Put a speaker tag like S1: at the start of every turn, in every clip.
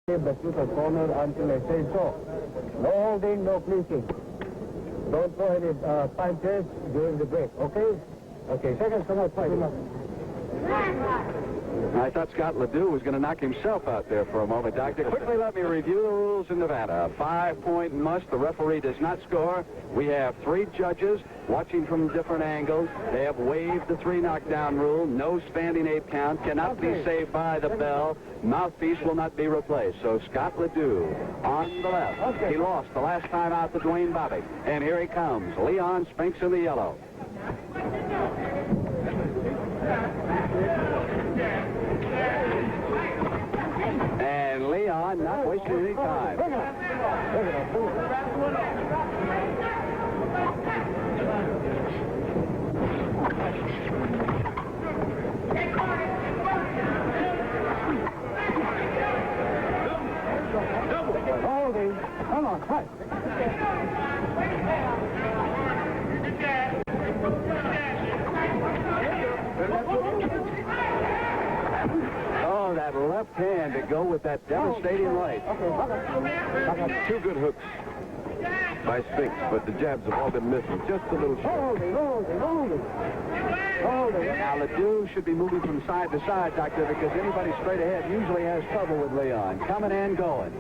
S1: But you can corner until I say so. No holding, no clinching. Don't throw any punches during the break, okay? Okay, seconds come out, fight.
S2: I thought Scott Ledoux was going to knock himself out there for a moment, Doctor. Quickly let me review the rules in Nevada. A 5-point must. The referee does not score. We have 3 judges watching from different angles. They have waived the 3 knockdown rule. No standing 8 count. Cannot be saved by the bell. Mouthpiece will not be replaced. So Scott Ledoux on the left. He lost the last time out to Dwayne Bobbitt. And here he comes. Leon Spinks in the yellow. And Leon not wasting any time.
S1: Holding. Come on, fight.
S2: Oh, that left hand to go with that devastating right.
S3: 2 good hooks by Spinks, but the jabs have all been missing. Just a little short.
S2: Now, Ledoux should be moving from side to side, Doctor, because anybody straight ahead usually has trouble with Leon. Coming and going.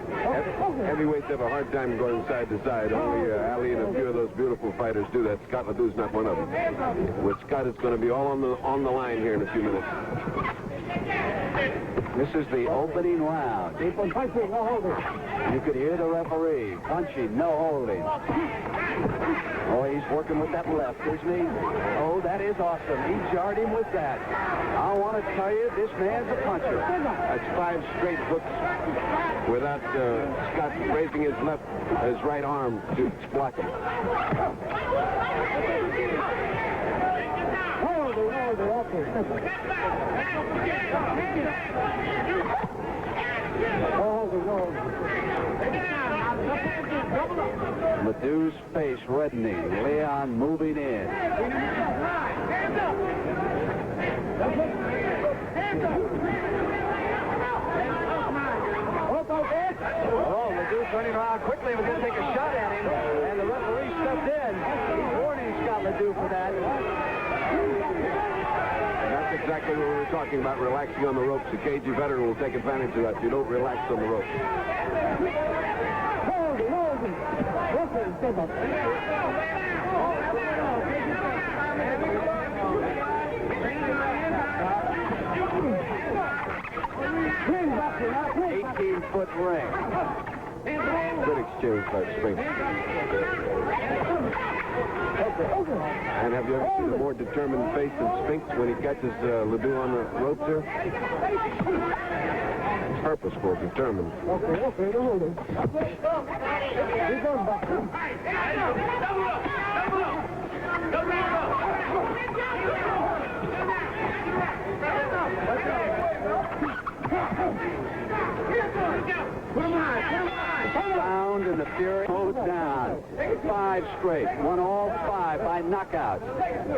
S3: Heavyweights have a hard time going side to side. Only Ali and a few of those beautiful fighters do that. Scott Ledoux's not one of them. With Scott, it's going to be all on the line here in a few minutes.
S2: This is the opening round.
S1: Keep on punching, no holding.
S2: You could hear the referee punching, no holding. Oh, he's working with that left, isn't he? Oh, that is awesome. He jarred him with that. I want to tell you, this man's a puncher.
S3: That's 5 straight hooks without Scott raising his right arm to block him.
S2: Ledoux's face reddening. Leon moving in. Oh, Ledoux turning around quickly. Was going to take a shot at him, and the referee stepped in. He's warning Scott Ledoux for that.
S3: That's exactly what we were talking about, relaxing on the ropes. A cagey veteran will take advantage of that. You don't relax on the ropes.
S2: Foot ring.
S3: Good exchange by Spinks. And have you ever seen a more determined face than Spinks when he catches Ledoux on the ropes here? Purposeful, determined.
S2: Sound and the fury hold down. 5 straight. Won all 5 by knockout.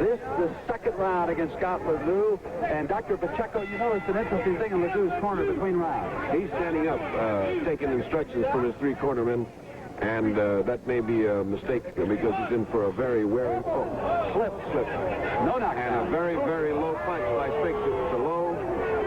S2: This the second round against Scott Ledoux. And Dr. Pacheco, you noticed an interesting thing in Ledoux's corner between rounds.
S3: He's standing up, taking instructions from his 3 cornermen. And that may be a mistake because he's in for a very wary
S2: Slip. No knockdown.
S3: and a very, very low punch by Spinks. It's a low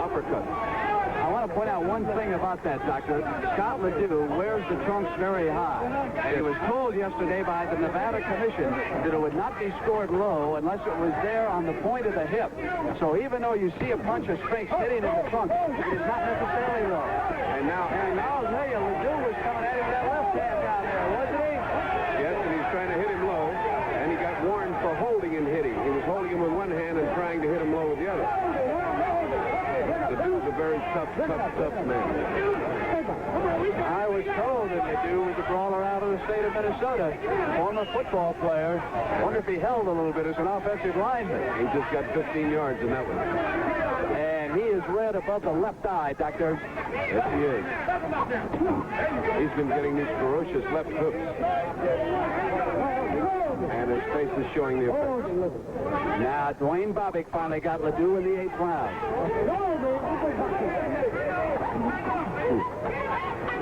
S3: uppercut.
S2: I want to point out one thing about that, Doctor. Scott Ledoux wears the trunks very high. And he was told yesterday by the Nevada Commission that it would not be scored low unless it was there on the point of the hip. So even though you see a punch of Spinks hitting in the trunk, it is not necessarily low.
S3: And now
S2: I'll tell you, Ledoux was coming at him with that left hand down there, wasn't he?
S3: yes, and he's trying to hit him low. And he got warned for holding and hitting. He was holding him with one hand and trying to hit him low with the other. Ledoux's a very tough man.
S2: I was told that Ledoux was a brawler out of the state of Minnesota. Former football player. Wonder if he held a little bit as an offensive lineman.
S3: He just got 15 yards in that one.
S2: And he is red above the left eye, Doctor.
S3: Yes, he is. He's been getting these ferocious left hooks. And his face is showing the effect.
S2: Now, Dwayne Bobbitt finally got Ledoux in the 8th round.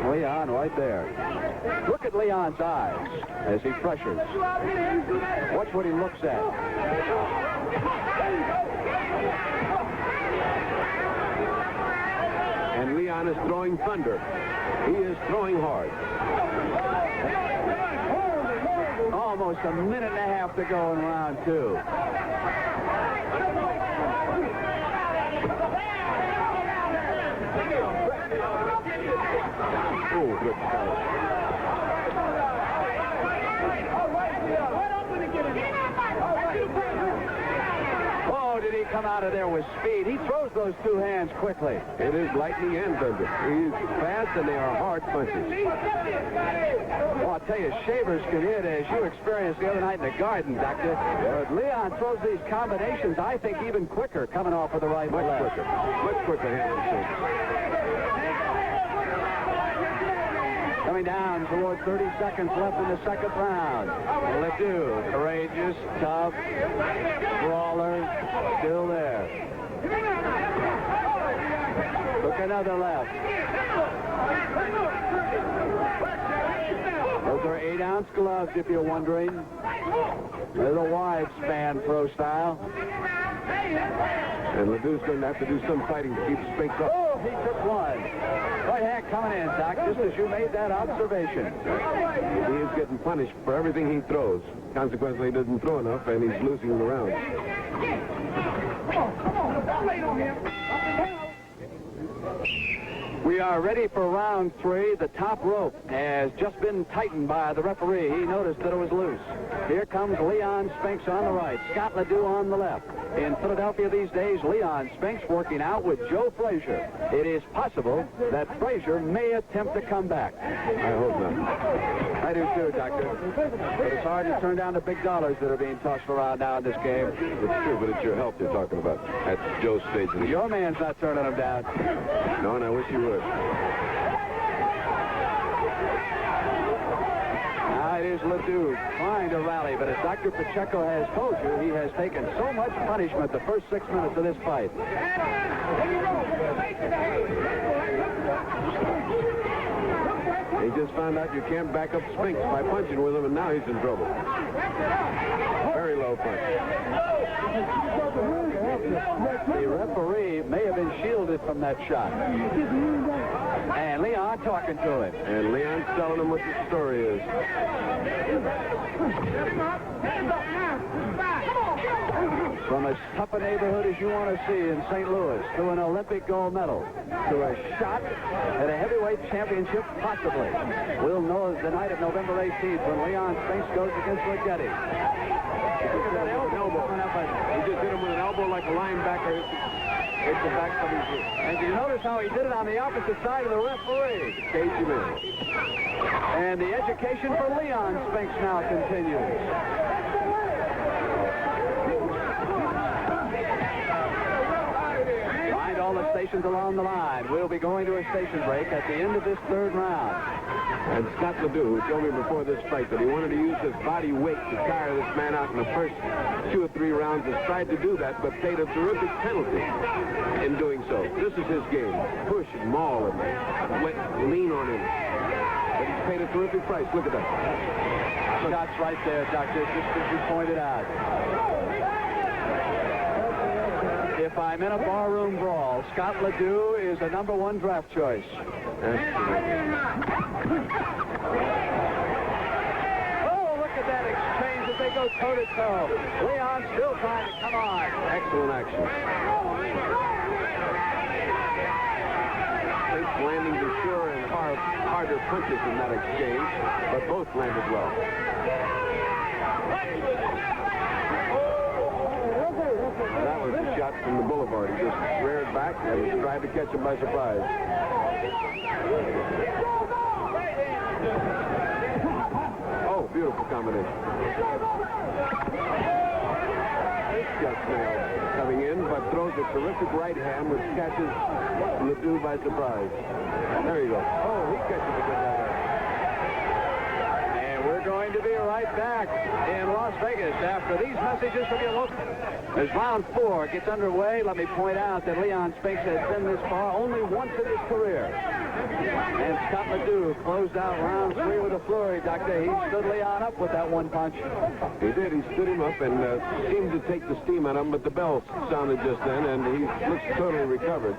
S2: Leon right there. Look at Leon's eyes as he pressures. Watch what he looks at.
S3: And Leon is throwing thunder. He is throwing hard.
S2: Almost a minute and a half to go in round 2.
S3: Oh, good shot.
S2: Oh, did he come out of there with speed? He throws those two hands quickly.
S3: It is lightning and thunder. He's fast, and they are hard punches.
S2: Well, I'll tell you, shavers can hit, as you experienced the other night in the Garden, Doctor. But Leon throws these combinations, I think, even quicker, coming off of the right
S3: Much
S2: left.
S3: quicker. Much quicker handling shavers.
S2: Coming down toward 30 seconds left in the second round. Doux, courageous, tough, brawler, still there. Took another left. Those are 8-ounce gloves, if you're wondering. They're the wide span pro style.
S3: And Ledoux's going to have to do some fighting to keep Spinks up.
S2: Oh, he took one. Right hand coming in, Doc, just as you made that observation.
S3: He is getting punished for everything he throws. Consequently, he doesn't throw enough, and he's losing the round.
S2: We are ready for round 3. The top rope has just been tightened by the referee. He noticed that it was loose. Here comes Leon Spinks on the right, Scott Ledoux on the left. In Philadelphia these days, Leon Spinks working out with Joe Frazier. It is possible that Frazier may attempt to come back.
S3: I hope not.
S2: I do too, Doctor. But it's hard to turn down the big dollars that are being tossed around now in this game.
S3: It's true, but it's your health you're talking about at Joe's stage of the game.
S2: Your man's not turning them down.
S3: No, and I wish you would.
S2: Now it is Ledoux trying to rally, but as Dr. Pacheco has told you, he has taken so much punishment the first 6 minutes of this fight.
S3: He just found out you can't back up Spinks by punching with him, and now he's in trouble. Very low punch.
S2: The referee may have been shielded from that shot. And Leon talking to him.
S3: And Leon's telling him what the story is.
S2: From as tough a neighborhood as you want to see in St. Louis, to an Olympic gold medal, to a shot at a heavyweight championship, possibly. We'll know the night of November 18th when Leon Spinks goes against Ligeti.
S3: Look at that elbow. He just hit him with an elbow like a linebacker. It's the back of his head.
S2: And you notice how he did it on the opposite side of the referee.
S3: Cage him in.
S2: And the education for Leon Spinks now continues. Find all the stations along the line. We'll be going to a station break at the end of this third round.
S3: And Scott Ledoux, who told me before this fight that he wanted to use his body weight to tire this man out in the first 2 or 3 rounds, has tried to do that, but paid a terrific penalty in doing so. This is his game. Push and maul and lean on him. But he's paid a terrific price. Look at that.
S2: Shots right there, Doctor, just as you pointed out. If I'm in a barroom brawl, Scott Ledoux is the #1 draft choice. Oh, look at that exchange as they go toe-to-toe. Leon still trying to come on.
S3: Excellent action. Spinks landing the sure and harder punches in that exchange, but both landed well. That was a shot from the boulevard. He just reared back and tried to catch him by surprise. Oh, beautiful combination. Just nailed coming in, but throws a terrific right hand which catches Ledoux by surprise. There you go. Oh, he catches a good right hand.
S2: And we're going to be right back in Las Vegas after these messages from your local. As round 4 gets underway, let me point out that Leon Spinks has been this far only once in his career. And Scott Ledoux closed out round 3 with a flurry, Doctor. He stood Leon up with that one punch.
S3: He did. He stood him up and seemed to take the steam out of him, but the bell sounded just then, and he looks totally recovered.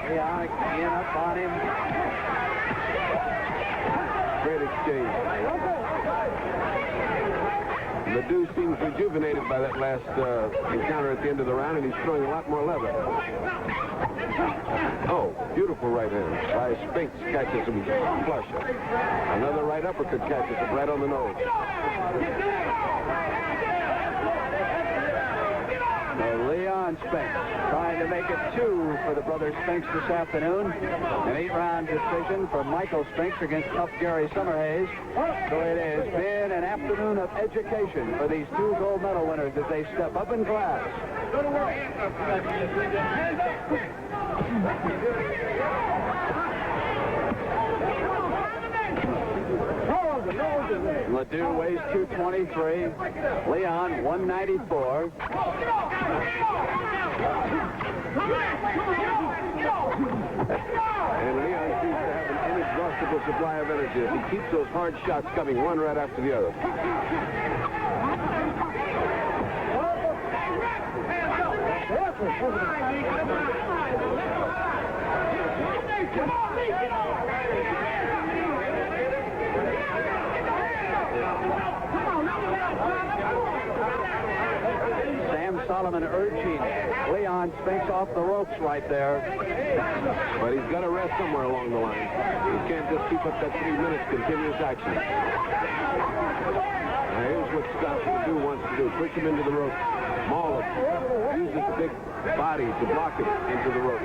S2: Leon again up on him.
S3: Great exchange. Ledoux seems rejuvenated by that last encounter at the end of the round, and he's throwing a lot more leather. Oh, beautiful right hand by Spinks. Catches him flush. Another right uppercut catches him right on the nose.
S2: So Leon Spinks trying to make it 2 for the brothers Spinks this afternoon. An 8-round decision for Michael Spinks against tough Gary Summerhays. So it has been an afternoon of education for these 2 gold medal winners as they step up in class. Ledoux weighs 223. Leon 194.
S3: And Leon seems to have an inexhaustible supply of energy. He keeps those hard shots coming one right after the other.
S2: Sam Solomon urging Leon Spinks off the ropes right there.
S3: But he's got to rest somewhere along the line. He can't just keep up that 3 minutes continuous action. Now here's what Scott Ledoux wants to do. Push him into the rope. Maul him. Use his big body to block him into the rope.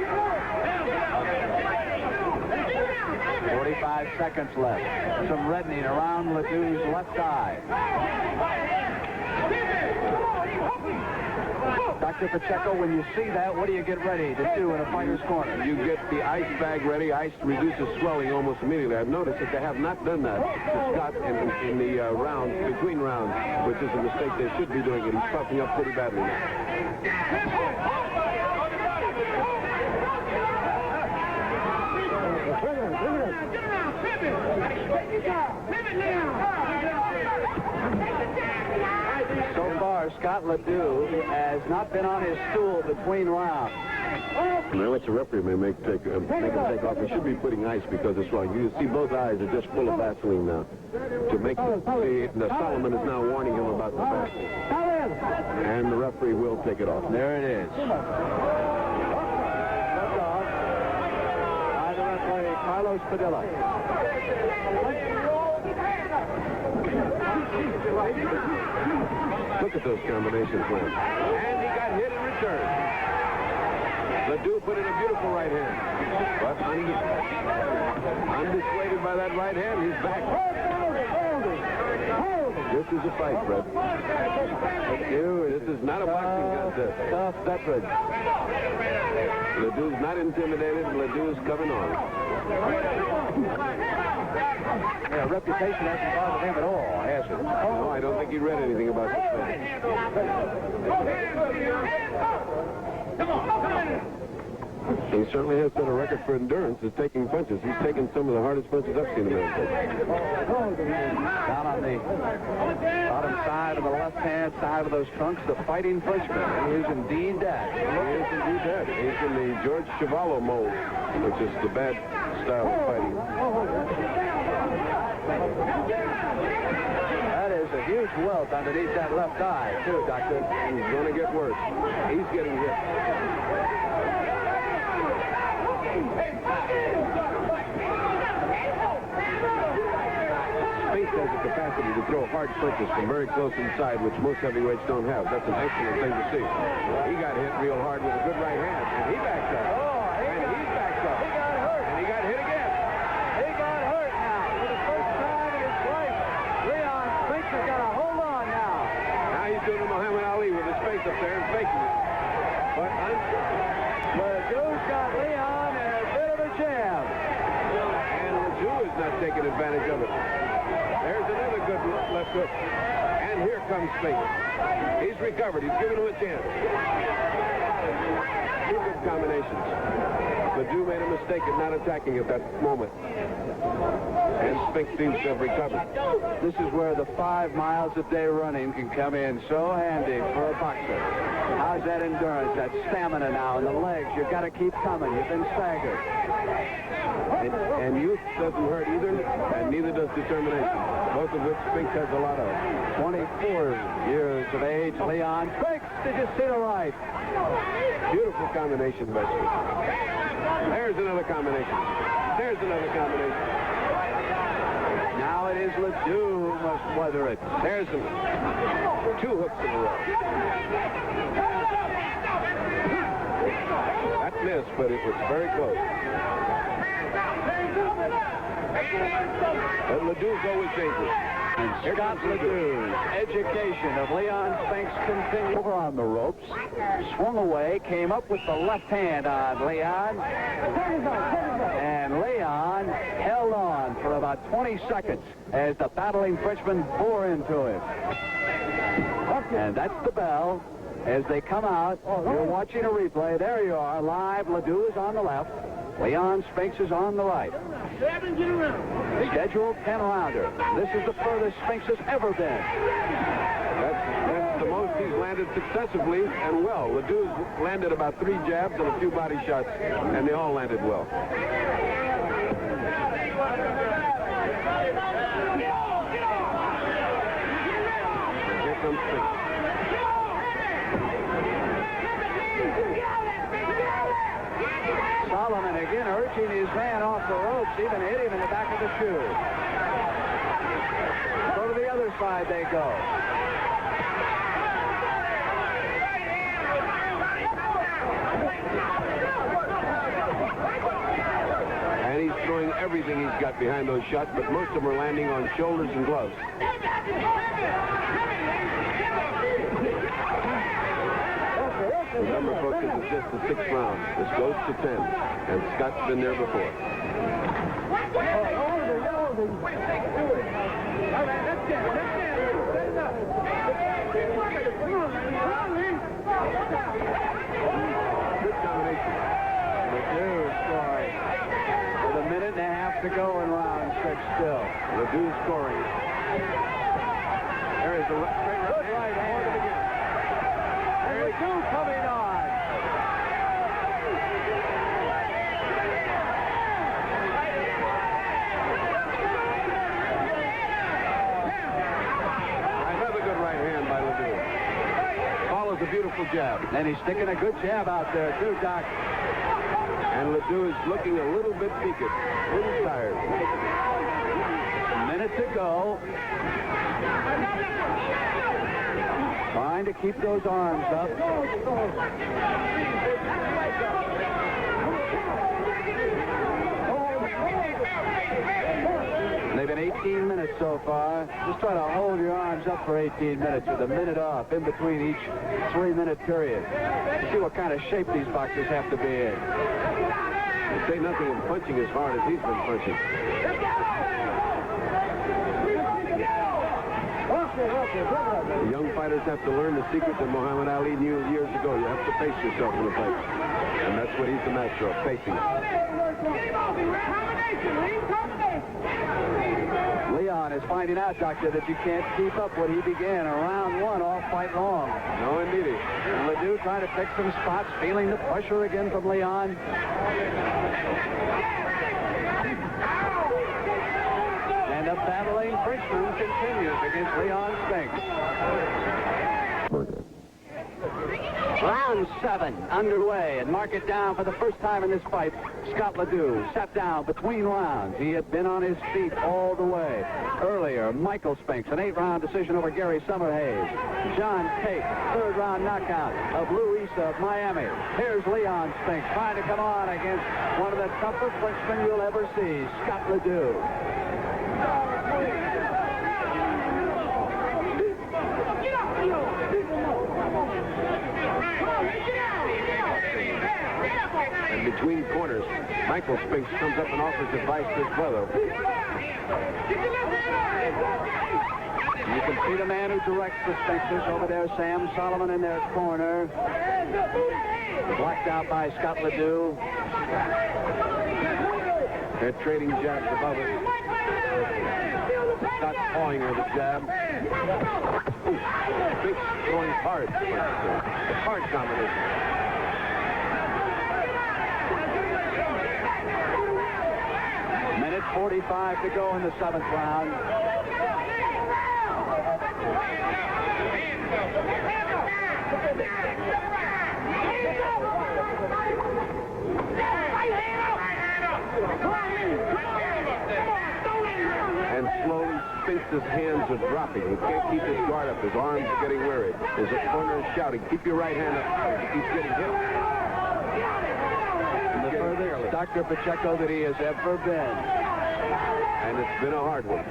S2: 45 seconds left. Some reddening around Ledoux's left eye. Dr. Pacheco, when you see that, what do you get ready to do in a fighter's corner?
S3: You get the ice bag ready. Ice reduces swelling almost immediately. I've noticed that they have not done that to Scott in the round, between rounds, which is a mistake they should be doing it. He's puffing up pretty badly now.
S2: So far, Scott Ledoux has not been on his stool between rounds.
S3: Now, let the referee make him take off. He should be putting ice because it's wrong. You can see both eyes are just full of Vaseline now. To make the Solomon is now warning him about the Vaseline. And the referee will take it off.
S2: There it is. By the referee, Carlos Padilla.
S3: Look at those combinations, man. And he got hit in return. Ledoux put in a beautiful right hand. But undissuaded by that right hand, he's back. This is a fight, Fred. This is not a boxing contest.
S2: Tough veteran.
S3: Ledoux's not intimidated. Ledoux is coming on.
S2: Yeah, reputation hasn't bothered him at all, has it?
S3: No, I don't think he read anything about this thing. He certainly has set a record for endurance of taking punches. He's taken some of the hardest punches I've seen him take.
S2: Down on the bottom side of the left-hand side of those trunks, the fighting Frenchman. He is indeed that.
S3: He is indeed that. He's in the George Chuvalo mold, which is the bad style of fighting.
S2: That is a huge welt underneath that left eye, too, Doctor.
S3: He's going to get worse. He's getting hit. Spinks has the capacity to throw hard punches from very close inside, which most heavyweights don't have. That's an excellent thing to see. He got hit real hard with a good right hand, and he backed up. And he's backed up.
S2: He got hurt.
S3: And he got hit again.
S2: He got hurt now. For the first time in his life, Leon Spinks has got a hold on now.
S3: Now he's doing a Muhammad Ali with his face up there and faking it. But
S2: Ledoux's got Leon in a bit of a jam.
S3: And Ledoux is not taking advantage of it. There's another good left hook. And here comes Spinks. He's recovered. He's giving him a chance. Two good combinations. Doux made a mistake in not attacking at that moment. And Spinks seems to have recovered.
S2: This is where the 5 miles a day running can come in so handy for a boxer. How's that endurance, that stamina now in the legs? You've got to keep coming. You've been staggered.
S3: And youth doesn't hurt either, and neither does determination, both of which Spinks has a lot of.
S2: 24 years of age, Leon Spinks. Did you see the right?
S3: Beautiful combination by Spinks. There's another combination. There's another combination.
S2: Now it is Doux who must weather it.
S3: There's two hooks in a row. That missed, but it was very close. But Ledoux's always dangerous.
S2: And Scott Ledoux's education of Leon Spinks continued. Over on the ropes, swung away, came up with the left hand on Leon. And Leon held on for about 20 seconds as the battling Frenchman bore into him. And that's the bell. As they come out, you're watching a replay. There you are, live. Doux is on the left. Leon Spinks is on the right. Scheduled 10-rounder. This is the furthest Spinks has ever been.
S3: That's the most he's landed successively and well. Doux landed about 3 jabs and a few body shots, and they all landed well. And here comes Spinks.
S2: Solomon again urging his man off the ropes, even hit him in the back of the shoe. Go to the other side they go.
S3: And he's throwing everything he's got behind those shots, but most of them are landing on shoulders and gloves. Remember, folks, this is just the 6th round. This goes to 10, and Scott's been there before. Good combination.
S2: Doux scoring. With a minute and a half to go in round 6 still.
S3: Doux scoring. There is the
S2: Good right hand. Doux coming on.
S3: Another good right hand by Doux. Follows a beautiful jab.
S2: And he's sticking a good jab out there, too, Doc.
S3: And Doux is looking a little bit peaked, a little tired.
S2: A minute to go. Trying to keep those arms up. They've been 18 minutes so far. Just try to hold your arms up for 18 minutes with a minute off in between each 3-minute period. See what kind of shape these boxers have to be in.
S3: They say nothing of punching as hard as he's been punching. The young fighters have to learn the secret that Muhammad Ali knew years ago. You have to face yourself in a fight. And that's what he's the master of, facing it.
S2: Leon is finding out, Doctor, that you can't keep up what he began in round 1 all fight long.
S3: No, indeed.
S2: And Doux trying to pick some spots, feeling the pressure again from Leon. And the battling Frenchman continues against Leon Spinks. Round 7 underway, and mark it down for the first time in this fight. Scott Doux sat down between rounds. He had been on his feet all the way. Earlier, Michael Spinks, an 8-round decision over Gary Summerhays. John Tate, 3rd-round knockout of Lou Issa of Miami. Here's Leon Spinks trying to come on against one of the toughest Frenchmen you'll ever see, Scott Doux.
S3: And between corners, Michael Spinks comes up and offers advice to his brother.
S2: You can see the man who directs the Spinkses over there, Sam Solomon, in their corner. Blocked out by Scott Ledoux.
S3: They're trading jabs above it. Scott pawing her the jab. Ooh, Spinks throwing hard. Hard combination.
S2: Minute 45 to go in the 7th round.
S3: And slowly, Spinks' hands are dropping. He can't keep his guard up. His arms are getting weary. His opponent is shouting, keep your right hand up. He's getting hit.
S2: The furthest Dr. Pacheco that he has ever been.
S3: And it's been a hard one.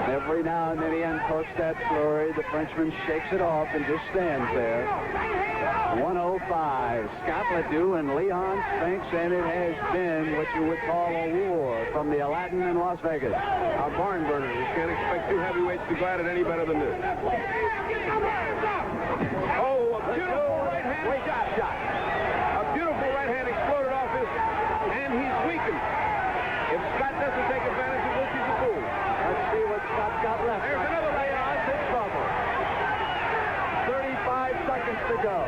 S2: Every now and then he uncloaks that flurry. The Frenchman shakes it off and just stands there. 105. Scott Ledoux and Leon Spinks, and it has been what you would call a war from the Aladdin in Las Vegas.
S3: A barn burner. You can't expect two heavyweights to go at it any better than this. Oh, a beautiful right hand. Shot. A beautiful right hand exploded off his, and he's weakened. If Scott doesn't take advantage of this, he's a fool.
S2: Let's see what Scott's got left.
S3: There's another right hand.
S2: Leon's in trouble. 35 seconds to go.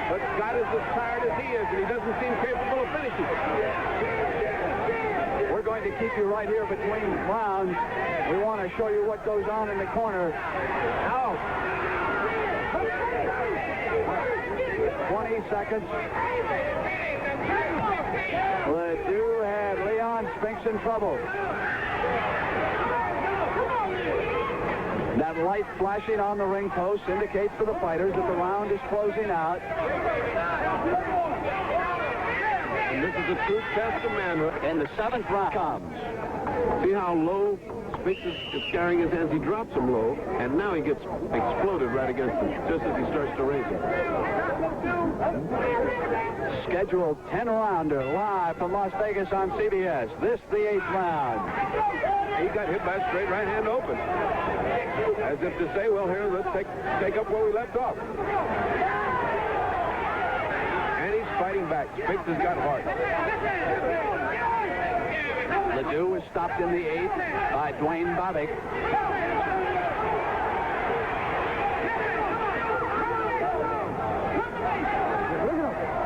S3: But Scott is as tired as he is, and he doesn't seem capable of finishing.
S2: We're going to keep you right here between rounds. We want to show you what goes on in the corner. Out. 20 seconds. Ledoux had Leon Spinks in trouble. That light flashing on the ring post indicates to the fighters that the round is closing out.
S3: And this is a true test of manhood.
S2: And the 7th round comes.
S3: See how low Spinks is carrying his hands. He drops them low, and now he gets exploded right against him, just as he starts to raise them.
S2: Scheduled 10-rounder live from Las Vegas on CBS. This the 8th round.
S3: He got hit by a straight right hand open. As if to say, well, here, let's take up where we left off. And he's fighting back. Spinks has got heart.
S2: Ledoux was stopped in the 8th by Dwayne Bobick.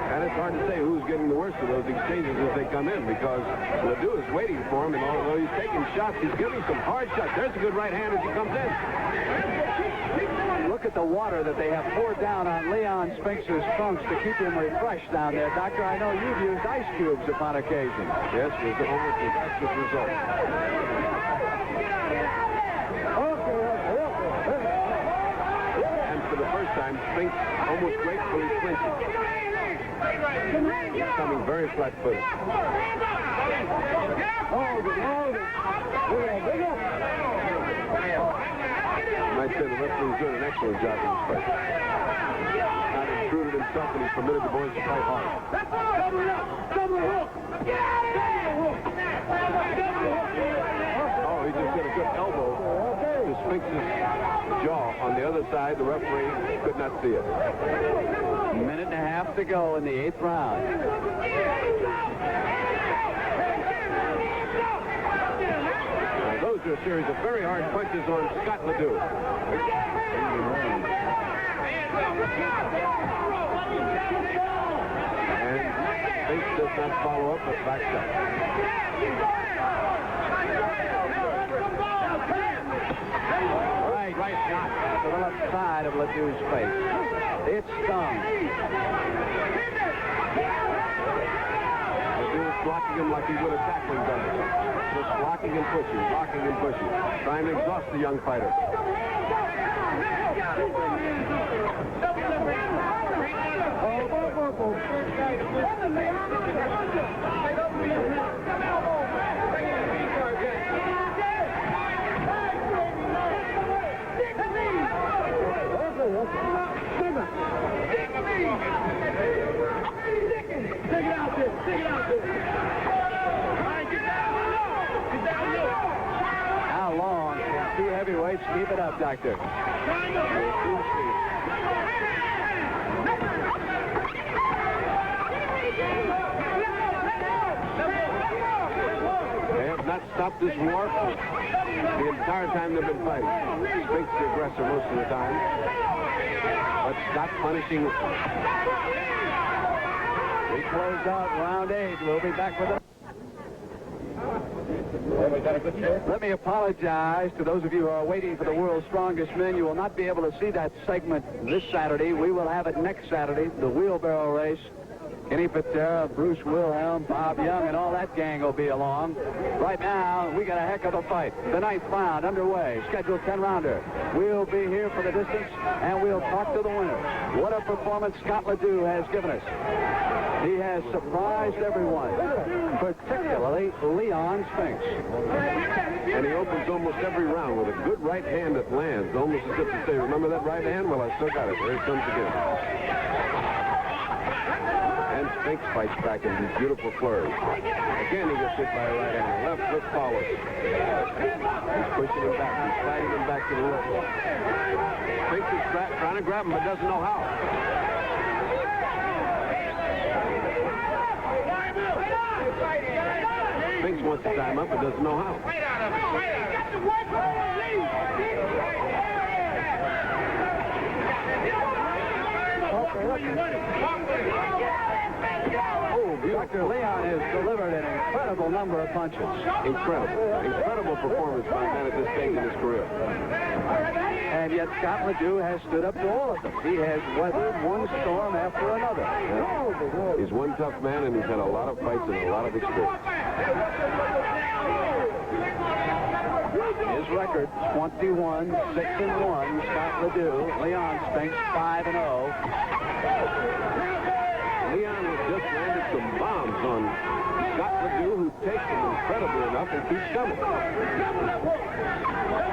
S3: And it's hard to say who's getting the worst of those exchanges as they come in, because Ledoux is waiting for him, and although he's taking shots, he's giving some hard shots. There's a good right hand as he comes in.
S2: Look at the water that they have poured down on Leon Spinks' trunks to keep him refreshed down there. Doctor, I know you've used ice cubes upon occasion.
S3: Yes, with almost disastrous result. And for the first time, Spinks almost gracefully flinching. Coming very flat-footed. I'd say the referee's doing an excellent job in this fight. Not intruded himself, and he's permitted the boys to fight hard. Oh, he just got a good elbow to Spinks' jaw on the other side. The referee could not see it.
S2: A minute and a half to go in the 8th round.
S3: Those are a series of very hard punches on Scott Ledoux. And Spinks does not follow up, but backs up.
S2: Right shot to the left side of Ledoux's face. It stung.
S3: Ledoux blocking him like he would a tackling gun. Just blocking and pushing, trying to exhaust the young fighter.
S2: How long can two heavyweights keep it up, Doctor?
S3: stop this war the entire time they've been fighting. Spinks the aggressor most of the time. But Scott punishing.
S2: We close out round 8. We'll be back with it. Let me apologize to those of you who are waiting for the World's Strongest Men. You will not be able to see that segment this Saturday. We will have it next Saturday, the wheelbarrow race. Kenny Patera, Bruce Wilhelm, Bob Young, and all that gang will be along. Right now, we got a heck of a fight. The 9th round underway, scheduled 10-rounder. We'll be here for the distance, and we'll talk to the winner. What a performance Scott Ledoux has given us. He has surprised everyone, particularly Leon Spinks.
S3: And he opens almost every round with a good right hand that lands, almost as if to say, remember that right hand? Well, I still got it. There it comes again. And Spinks fights back in these beautiful flurries. Again, he gets hit by a right hand. Left hook follows. He's pushing him back. He's sliding him back to the left. Spinks is trying to grab him, but doesn't know how. Spinks wants to tie him up, but doesn't know how.
S2: Dr. Leon has delivered an incredible number of punches.
S3: Incredible performance by a man at this stage in his career.
S2: And yet Scott Ledoux has stood up to all of them. He has weathered one storm after another.
S3: He's one tough man, and he's had a lot of fights and a lot of experience.
S2: His record, 21, 6-1. Scott Ledoux. Leon Spinks, 5-0.
S3: Leon has just landed some bombs on Scott Ledoux, who takes them incredibly enough and keeps coming.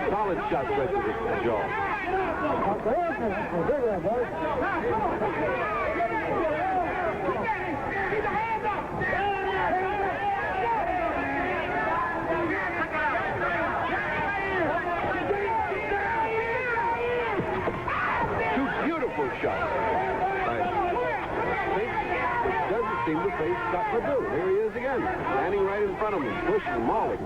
S3: Solid shots right to the jaw. Two beautiful shots. Doesn't seem to face Scott Ledoux. Here he is again, standing right in front of him, pushing, mauling.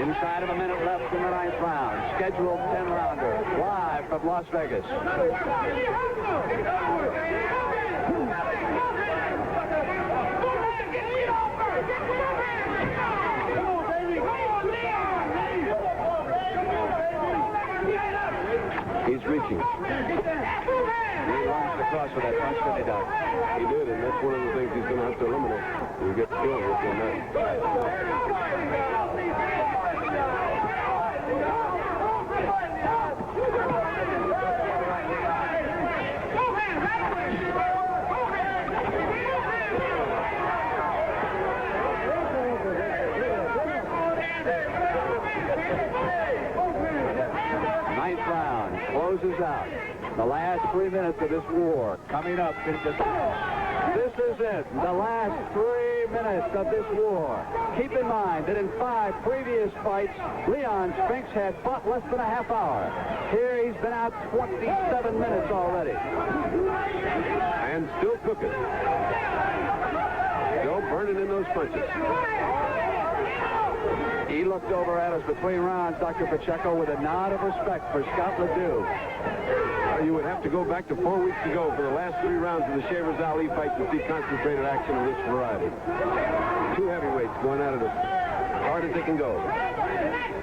S2: Inside of a minute left in the 9th round. Scheduled 10-rounder. Live from Las Vegas.
S3: He's reaching.
S2: He launched across with that punch, didn't he, Doc?
S3: He did, and that's one of the things he's going to have to eliminate. He'll get killed with him that.
S2: Closes out. The last 3 minutes of this war coming up. This is it. The last 3 minutes of this war. Keep in mind that in 5 previous fights, Leon Spinks had fought less than a half hour. Here he's been out 27 minutes already.
S3: And still cooking. Still burning in those punches.
S2: He looked over at us between rounds, Dr. Pacheco, with a nod of respect for Scott Ledoux.
S3: You would have to go back to 4 weeks ago for the last 3 rounds of the Shavers Ali fight to see concentrated action of this variety. 2 heavyweights going at it as hard as they can go.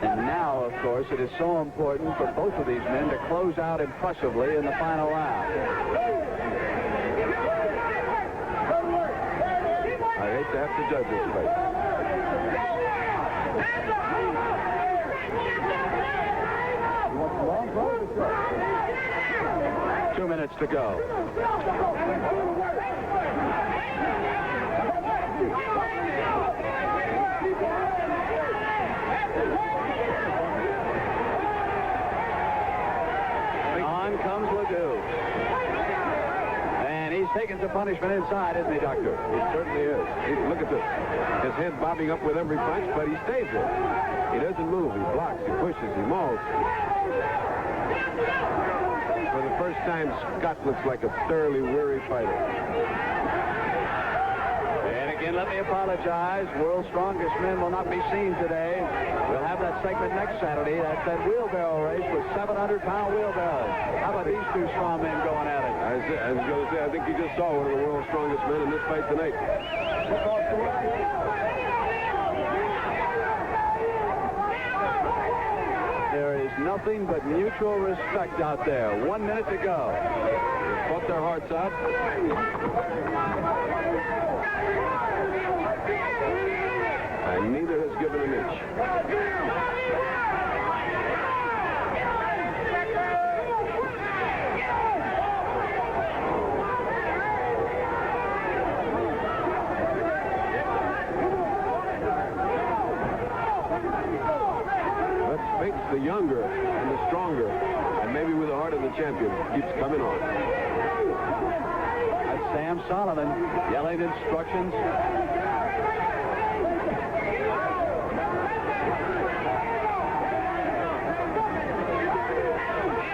S2: And now, of course, it is so important for both of these men to close out impressively in the final round.
S3: I hate to have to judge this fight.
S2: 2 minutes to go. On comes Ledoux. And he's taking some punishment inside, isn't he, Doctor?
S3: He certainly is. Look at this. His head bobbing up with every punch, but he stays there. He doesn't move. He blocks. He pushes. He mauls. For the first time, Scott looks like a thoroughly weary fighter.
S2: And again, let me apologize. World's Strongest Men will not be seen today. We'll have that segment next Saturday. That's that wheelbarrow race with 700-pound wheelbarrows. How about these two strong men going at it?
S3: I was going to say, I think you just saw one of the world's strongest men in this fight tonight.
S2: There is nothing but mutual respect out there. 1 minute to go. They fought their hearts out.
S3: And neither has given an inch. But Spinks, the younger and the stronger, and maybe with the heart of the champion, keeps coming on.
S2: That's Sam Solomon yelling instructions.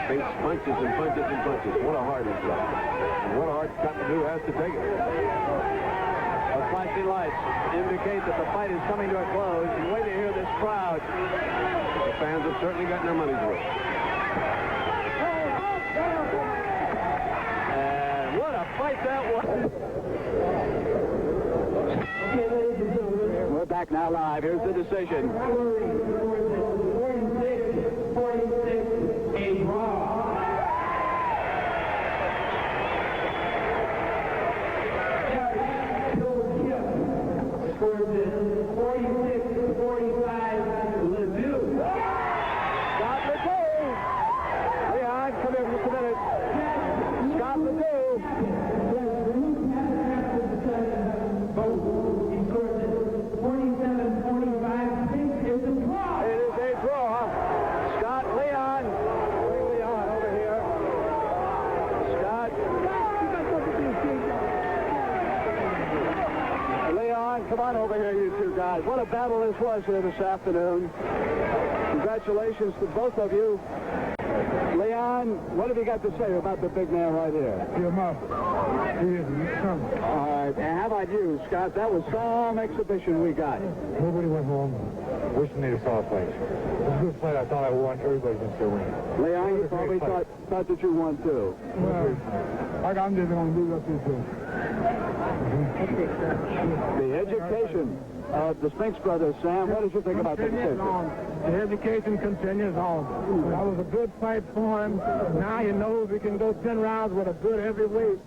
S3: Spinks punches and punches and punches. What a heart he's got. And what a heart Scott Doux has to take it.
S2: The flashing lights indicate that the fight is coming to a close. And wait to hear this crowd.
S3: The fans have certainly gotten their money's worth.
S2: And what a fight that was. We're back now live. Here's the decision.
S4: 46, a draw. Scores it 46-45, Doux.
S2: Scott Doux. Leon, come here just a minute. Scott Doux.
S4: He scores it 47-45. Spinks is a draw.
S2: It is a draw. Scott, Leon. Bring Leon over here. Scott. Leon, come on over here, you two guys. What a battle this was here this afternoon. Congratulations to both of you. Leon, what have you got to say about the big man right here?
S1: Your mouth.
S2: All right, and how about you, Scott? That was some exhibition we got.
S1: Nobody went home wishing they saw a fight. It was a good fight. I thought I won. Everybody can still win.
S2: Leon, you probably thought that you won, too.
S1: Well, I'm just going to leave it up to you.
S2: The education of the Spinks brothers, Sam, what did you think about the decision?
S1: The education continues on. That was a good fight for him. Now he knows he can go 10 rounds with a good heavyweight.